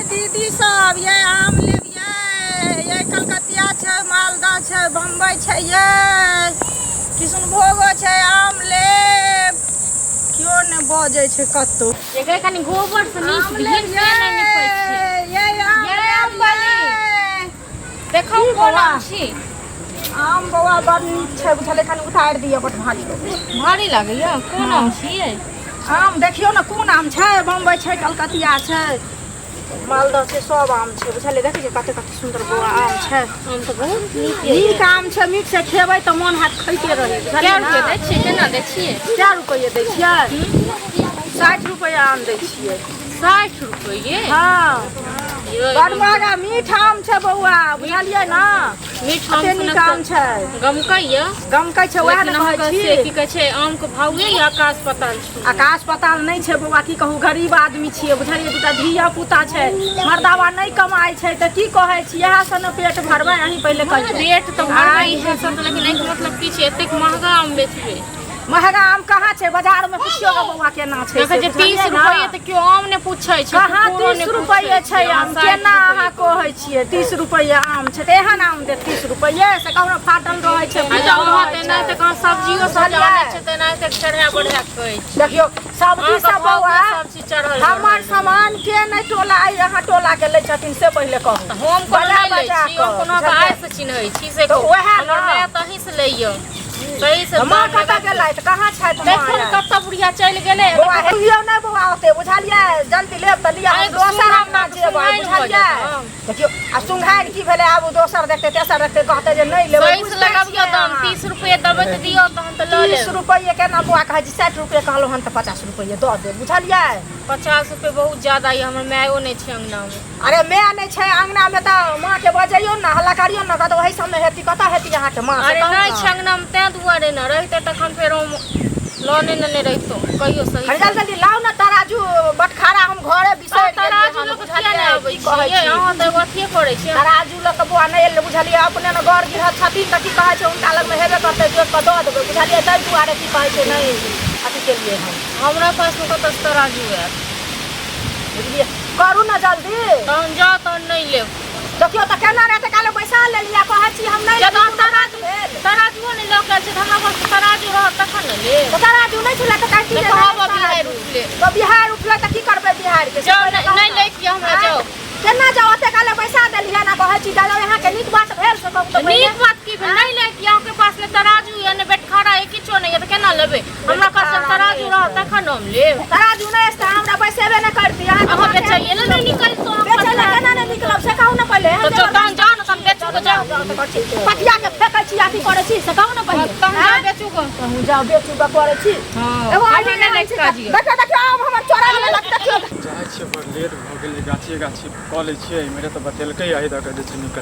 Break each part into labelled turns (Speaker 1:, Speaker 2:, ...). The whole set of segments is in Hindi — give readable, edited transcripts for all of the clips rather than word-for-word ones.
Speaker 1: दीदी सब ये आम लेबियै ये कलकतिया छै मालदा छै बम्बई छै ये किशनभोगो छै आम लेब क्यों ने बजे छै कत्तो
Speaker 2: एकरे कनी गोबर से नीच घिन से नै निपै छै
Speaker 1: ये आम
Speaker 2: वाली देखौ कोन आम छी
Speaker 1: आम बौआ बड़ नीक छै बुझल एखन उतारि दिअ बड़
Speaker 2: भारी लागैया कोन आम छियै
Speaker 1: आम देखियो ना कोन आम छै बम्बई छै कलकतिया छै मालदा छै सब आम छै बुझलिए देखै छियै कते कते सुन्दर बौआ आम छै
Speaker 2: आम तऽ बहुत
Speaker 1: नीक आम छै मीठ से खेबै तऽ मोन हाथ खइते रहे
Speaker 2: बुझलिए ना कै रुपए दै छियै केना दै छियै
Speaker 1: क्या रुपये दै छियै 60 रुपया आम दै छियै
Speaker 2: 60 रुपये
Speaker 1: हां बड़ महंगा मीठ आम छै बौआ बुझलिए ना
Speaker 2: मीठ आम
Speaker 1: नीक आम छै
Speaker 2: गमकैया
Speaker 1: छै वएह ने कहै छी
Speaker 2: की कहै छै आम के भावे या आकाश पाताल छै
Speaker 1: आकाश पाताल नहीं छै बौआ की कहू गरीब आदमी छियै बुझलिए दूटा धिया पुता छै मर्दावा नहीं कमाई छै त की कहै छी इएह से न पेट भरबै अहीं पहिले कहियो
Speaker 2: पेट त भरबै है सब लेकिन एक मतलब की छै एतेक महंगा आम बेचबे
Speaker 1: महंगा आम कहाँ छै बाजार में पूछियो ग बौआ केना छै
Speaker 2: से 30 रुपया त क्यों आम ने पूछै छै
Speaker 1: कहाँ 30 रुपया छै आम केना अहाँ कहै छियै 30 रुपया आम छै त एहन आम दे 30 रुपया से कहनो फाटल रहै छै
Speaker 2: वहाँ तेना त कहाँ सब्जियो सब जाने छै तेना त चढ़ा बढ़ा कहै छै
Speaker 1: देखियो सब्जी सब बौआ
Speaker 2: सब चीज चढ़ल
Speaker 1: हमर सामान के नै टोला यहाँ टोला के ले छथिन से पहिले कहू
Speaker 2: हम कोना लै छी हम कोनो आय से चिन्है छी से
Speaker 1: ओहे
Speaker 2: हमरा तही से लइयो सही से
Speaker 1: मां कता गेलै त कहाँ छै त
Speaker 2: देखो कत्ता बुढ़िया चल गेलै
Speaker 1: बौआ हेलियो नै बौआ ओते बुझलियै जल्दी लेब त लिया दोसर हम ना जेबै बुझलियै देखियो आ सुंघार की भेलै आबू दोसर देखते तेसर देखते कहते जे नै लेबै
Speaker 2: सही से लगाबियो दाम 30 रुपया देबै त दियो तहन त ल ले
Speaker 1: 30 रुपया केना बुआ कहै छी 60 रुपया कहलो हन त 50 रुपया द दे बुझलियै
Speaker 2: 50 रुपया बहुत ज्यादा है हमर मायो नै छै अंगना में
Speaker 1: अरे मैं नै छै अंगना में त मां के बजैयो न हल्ला करियो न त वही सब में हेती कता हेती यहां के मां
Speaker 2: अरे नै छै अंगना में ते दुआरे न रहते तखन फेर हम लोने न नै रहितो कहियो सही
Speaker 1: जल्दी जल्दी लाओ न तराजू बटखारा हम घरे बिसैर गेलियै
Speaker 2: तराजू लोग किया नै आबै छै अहाँ त अथिए करै छै
Speaker 1: तराजू लोग के बुआ नै एले बुझलियै अपने न घर गिरह छथिन त की कहै छै उनका लग में हेबे करतै जोत क द देबै बुझलियै तै दुआरे की कहै छै नै अथि के लिए
Speaker 2: हमरा पास में कत तराजू है
Speaker 1: बुझलियै करू न जल्दी
Speaker 2: तहन जा तहन नै लेब
Speaker 1: देखियो त केना रहते काले पैसा ले लिया कहै छी हम नै
Speaker 2: तराजू नै लऽ के छै हमरा पास तराजू रह तखन न ले
Speaker 1: तराजू नै छला त काटी ले
Speaker 2: बिहार उठले
Speaker 1: तो बिहार उठले त की करबै बिहार के
Speaker 2: जाओ नै ले के हमरा जाओ
Speaker 1: केना जाओ ओते काले पैसा देलिया ना कहै छी दादा यहां के नीक बात भेल से कहू त
Speaker 2: नीक बात की भेल नै ले के यहां के पास में तराजू या ने बेटखारा है किछो नै है त केना लेबे हमरा पास तराजू रह तखन हम लेब
Speaker 1: तराजू नै से हमरा पैसेबे नै करती यहां
Speaker 2: अहाँ के चाहिए ना नहीं निकल तो
Speaker 1: बेचला केना नै निकलब से कहू न पहिले
Speaker 2: तो दुकान जाओ न तब बेचू को जाओ
Speaker 1: पटिया के फेकै छी आथी करे छी से कहू न पहिले
Speaker 2: तब जा बेचू को
Speaker 1: कहू जाओ बेचू का करे छी
Speaker 2: हां
Speaker 1: एगो
Speaker 2: आने नै ले काजियो
Speaker 1: देखियो आम हमर चोरा लेलक देखियो
Speaker 3: चाहे छै बड़ लेट भ गेलै गाछी कऽ लै छियै मेरे तऽ बतेलकै आइ दऽ के जे छै निकल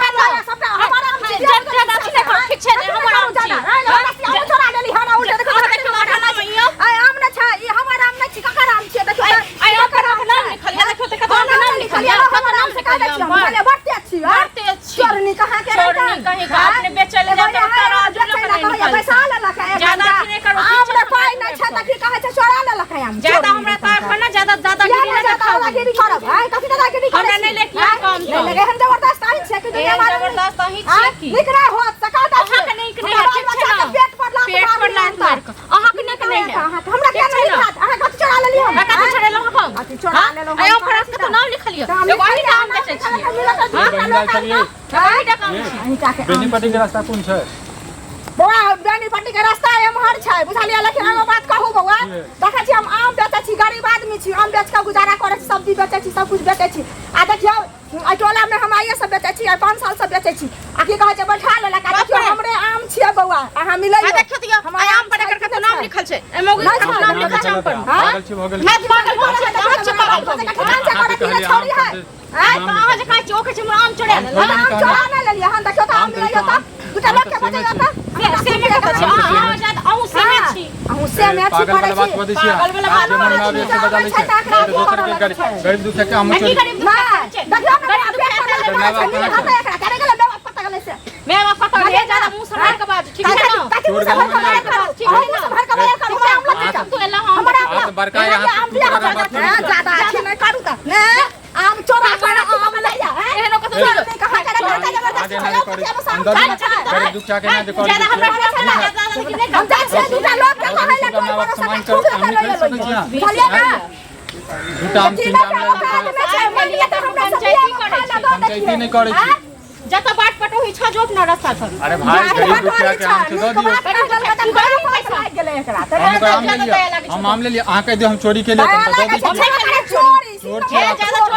Speaker 1: सबटा हमर आम छै
Speaker 2: जब गाछी ने ठीक छै ने हमर आम छै
Speaker 1: आम चोरा लेली हन उल्टे देखियो आइ आम न छै ई हमर आम न छै ककर आम छै देखियो
Speaker 2: आइ ओकर आम नाम निकलिया देखियो त कतौ नाम निकलिया
Speaker 1: हमर नाम से कहै छी हम बढ़ते छी चोरनी कहां के
Speaker 2: चोरनी कहीं का आपने बेचल जा त तराजू लोग
Speaker 1: कहै पैसा लेलक
Speaker 2: ज्यादा किने करो
Speaker 1: आम रे पाई नै छै त की कहै छै चोरा लेलक आम
Speaker 2: ज्यादा हमरा त ना ज्यादा दादागिरी ना
Speaker 1: दादागिरी करब हां कथि दादागिरी करब
Speaker 2: हमरा नै लेके काम
Speaker 1: नै लगे हम जबरदस्त आइ छै कि दुनिया में
Speaker 2: जबरदस्त अही छै की
Speaker 1: निकरा होत सकाता
Speaker 2: अहाँ के नहीं ठीक छै ना
Speaker 1: पेट पर लात
Speaker 2: मार के अहाँ के नहीं है
Speaker 1: हमरा के नहीं खात अहाँ कथि चोरा लेली हम
Speaker 2: कथि चोरा लेलो हम
Speaker 1: कथि चोरा लेलो
Speaker 2: आइ ओकर के तो नाम लिखलियो एगो अही नाम बेचै छी
Speaker 3: बेनीपट्टी के रास्ता कोन छै
Speaker 1: बौआ बेनीपट्टी के रास्ता एम्हर छै बुझलियै लेकिन हम बात कहू बौआ देखै छी हम आम बेचै छी गरीब आदमी छी आम बेच के गुजारा करै छी सब्जी बेचै छी सब कुछ बेचै छी आ देखियो आई टोला में हम आइए सब बेचै छी 5 साल से बेचै छी आ की कहै छै बैठा लेला का देखियो हमरे आम छियै बौआ अहाँ मिलैयो
Speaker 2: देखियो दियो हम आम पर एकर के नाम लिखल छै ए मौगी नाम लिखल छै आम पर
Speaker 3: पागल छी भ गेल
Speaker 2: मैं पागल बोल छै कहां छै पागल
Speaker 1: कहां से करे की छोड़ी है
Speaker 2: कहां जे कहै छै ओके छै आम चोरा ले
Speaker 1: आम चोरा नै लेलिए हम देखियो त आम मिलैयो त दूटा लोग के बजैयो त
Speaker 2: से में कहै छै हां जात अहू से में छी
Speaker 1: अहू से में छी
Speaker 3: पागल वाला बात बदै छी
Speaker 2: पागल वाला बात
Speaker 3: जेमन नाम से बजा लै छै दोसर के गरीब दुख के हम
Speaker 2: नहीं गरीब दुख
Speaker 1: देखियो ना
Speaker 2: मैं बाप पता ले ज्यादा मुंह से मार के बात ठीक है ना
Speaker 1: चोर गांव में ठीक है ना भर के कर
Speaker 2: तू एला हमरा
Speaker 3: बड़का यहाँ
Speaker 1: ज्यादा अच्छे नहीं करू त ने आम चोरा कर
Speaker 3: करे अंदर करे दुख क्या कहना दे करे
Speaker 2: ज्यादा हमरा नहीं
Speaker 1: हम जा से दूटा लोग के कहै ले कोई पर
Speaker 3: सामान
Speaker 1: छू
Speaker 3: कर हम नहीं कर सकते हैं
Speaker 1: बुझलिए ना
Speaker 3: झूठा हम चिंता पंचायती नहीं करे छी
Speaker 2: जत बाट पटोही छ जोप न रास्ता छ
Speaker 3: अरे भाई गरीब दुखिया के हम से दो दियो हम मामले लिए आके दे हम चोरी के लिए दो दी चोर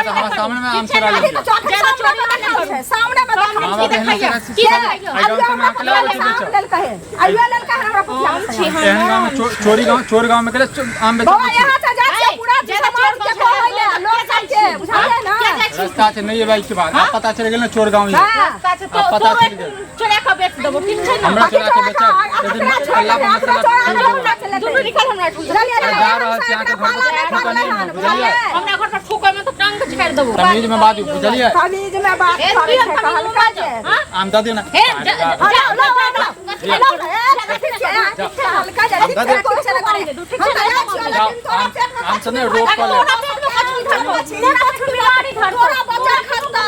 Speaker 3: हमारे सामने में आम चुरा लिए
Speaker 1: सामने में
Speaker 3: मामा बहन से चोर गांव में करे आम बेच रास्ता से नहीं है भाई की बात आप पता चल गया ना चोर गांव ही पता चल गया
Speaker 2: चोरा के बेच देबो ठीक छै ना
Speaker 3: हमरा चोरा के बेचा यदि अल्लाह को मसला
Speaker 2: दूर निकल हमरा
Speaker 3: जा रहा है यहां के घर ठोका नहीं बुझलिए
Speaker 2: हमरा घर पर ठोकै में तो टांग छाड़ देबो
Speaker 3: तमीज में बात बुझलिए
Speaker 1: तमीज में बात करे छै कहलका जे
Speaker 3: आम दा दियो ना
Speaker 2: हे जा
Speaker 3: आम से नहीं रोक कर ले
Speaker 1: तोरा बच्चा खाता